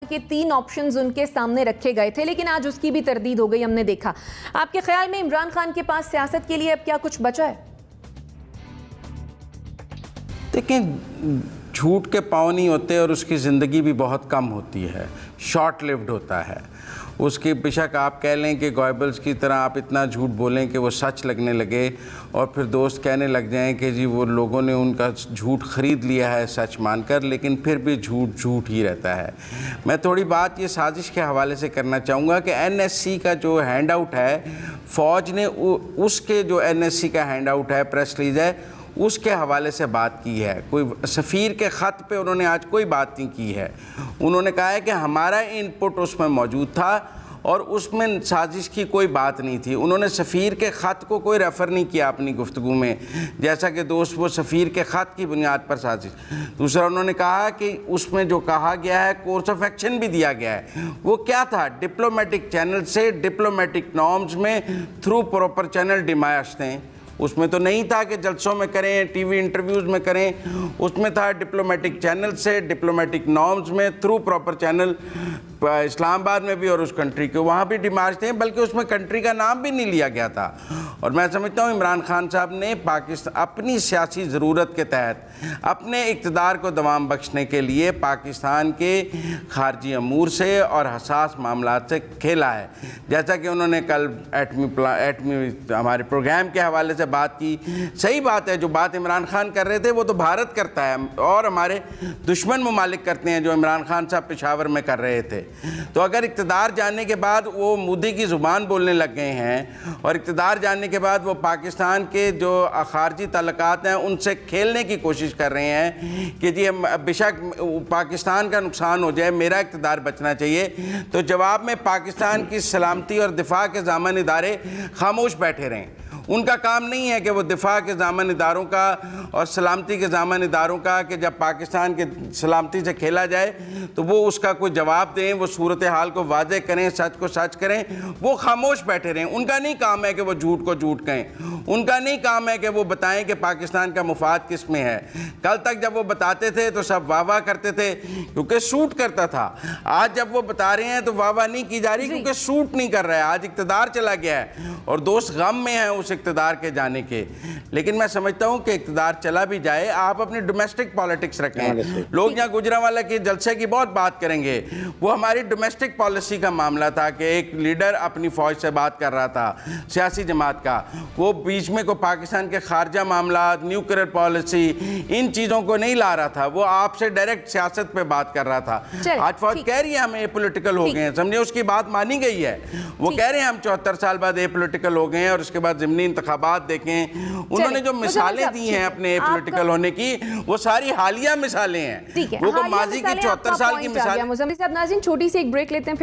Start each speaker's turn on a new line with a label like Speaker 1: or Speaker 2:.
Speaker 1: के 3 ऑप्शंस उनके सामने रखे गए थे, लेकिन आज उसकी भी तरदीद हो गई, हमने देखा। आपके ख्याल में इमरान खान के पास सियासत के लिए अब क्या कुछ बचा है?
Speaker 2: देखिए, झूठ के पाँव नहीं होते और उसकी ज़िंदगी भी बहुत कम होती है, शॉर्ट लिव्ड होता है। उसकी बेशक आप कह लें कि गॉयबल्स की तरह आप इतना झूठ बोलें कि वो सच लगने लगे और फिर दोस्त कहने लग जाएं कि जी वो लोगों ने उनका झूठ ख़रीद लिया है सच मानकर, लेकिन फिर भी झूठ झूठ ही रहता है। मैं थोड़ी बात ये साजिश के हवाले से करना चाहूँगा कि NSC का जो हैंड आउट है, फ़ौज ने उसके जो NSC का हैंड आउट है, प्रेस रिलीज़ है, उसके हवाले से बात की है। कोई सफ़ीर के ख़त पे उन्होंने आज कोई बात नहीं की है। उन्होंने कहा है कि हमारा इनपुट उसमें मौजूद था और उसमें साजिश की कोई बात नहीं थी। उन्होंने सफ़ीर के ख़त को कोई रेफ़र नहीं किया अपनी गुफ्तगू में, जैसा कि दोस्त वो सफ़ीर के ख़त की बुनियाद पर साजिश। दूसरा, उन्होंने कहा कि उसमें जो कहा गया है कोर्स ऑफ एक्शन भी दिया गया है, वो क्या था? डिप्लोमेटिक चैनल से डिप्लोमेटिक नॉर्म्स में थ्रू प्रॉपर चैनल डिमाश दें। उसमें तो नहीं था कि जलसों में करें, टीवी इंटरव्यूज़ में करें, उसमें था डिप्लोमेटिक चैनल से डिप्लोमेटिक नॉर्म्स में थ्रू प्रॉपर चैनल, इस्लामाबाद में भी और उस कंट्री के वहाँ भी डिमांड थे, बल्कि उसमें कंट्री का नाम भी नहीं लिया गया था। और मैं समझता हूँ इमरान खान साहब ने पाकिस्तान अपनी सियासी ज़रूरत के तहत अपने इक़्तिदार को दवाम बख्शने के लिए पाकिस्तान के खारजी अमूर से और हसास मामलात से खेला है। जैसा कि उन्होंने कल एटमी हमारे प्रोग्राम के हवाले से बात की, सही बात है, जो बात इमरान खान कर रहे थे वो तो भारत करता है और हमारे दुश्मन ममालिक करते हैं, जो इमरान खान साहब पेशावर में कर रहे थे। तो अगर इक़्तिदार जानने के बाद वो मोदी की ज़ुबान बोलने लग गए हैं और इक़्तिदार जानने के बाद वो पाकिस्तान के जो खारजी ताल्लुकात हैं उनसे खेलने की कोशिश कर रहे हैं कि जी बेशक पाकिस्तान का नुकसान हो जाए, मेरा इक़्तिदार बचना चाहिए, तो जवाब में पाकिस्तान की सलामती और दिफा के ज़ामन इदारे खामोश बैठे रहें। उनका काम नहीं है कि वो दिफा के ज़ामन इदारों का और सलामती के ज़ामन इदारों का, कि जब पाकिस्तान के सलामती से खेला जाए तो वो उसका कोई जवाब दें, वो सूरत हाल को वाज़ेह करें, सच को सच करें। वो खामोश बैठे रहें। उनका नहीं काम है कि वो झूठ को झूठ कहें, उनका नहीं काम है कि वो बताएं कि पाकिस्तान का मुफाद किस में है। कल तक जब वो बताते थे तो सब वाह वाह करते थे क्योंकि सूट करता था। आज जब वो बता रहे हैं तो वाह वाह नहीं की जा रही क्योंकि सूट नहीं कर रहा है। आज इक़्तिदार चला गया है और दोस्त गम में है उस इक़्तिदार के जाने के। लेकिन मैं समझता हूं कि इक़्तिदार चला भी जाए, आप अपनी डोमेस्टिक पॉलिटिक्स रखें। लोग यहाँ गुजरांवाला के जलसे की बहुत बात करेंगे, वो हमारी डोमेस्टिक पॉलिसी का मामला था कि एक लीडर अपनी फ़ौज से बात कर रहा था, सियासी जमात का, वो बीच में को पाकिस्तान के खारजा मामला, न्यूक्लियर पॉलिसी, इन चीज़ों को नहीं ला रहा था। वो आपसे डायरेक्ट सियासत पे बात कर रहा था। आज फौज कह रही है हम एपॉलिटिकल हो गए हैं, समझे, उसकी बात मानी गई है। वो कह रहे हैं हम 74 साल बाद एपॉलिटिकल हो गए हैं और उसके बाद ज़िमनी इंतखाबात देखें। उन्होंने जो मिसालें दी हैं अपने एपॉलिटिकल होने की, वो सारी हालिया मिसालें हैं, वो माजी की 74 साल की मिसालें।
Speaker 1: मुज़म्मिल साहब, नाज़रीन छोटी सी एक ब्रेक लेते हैं।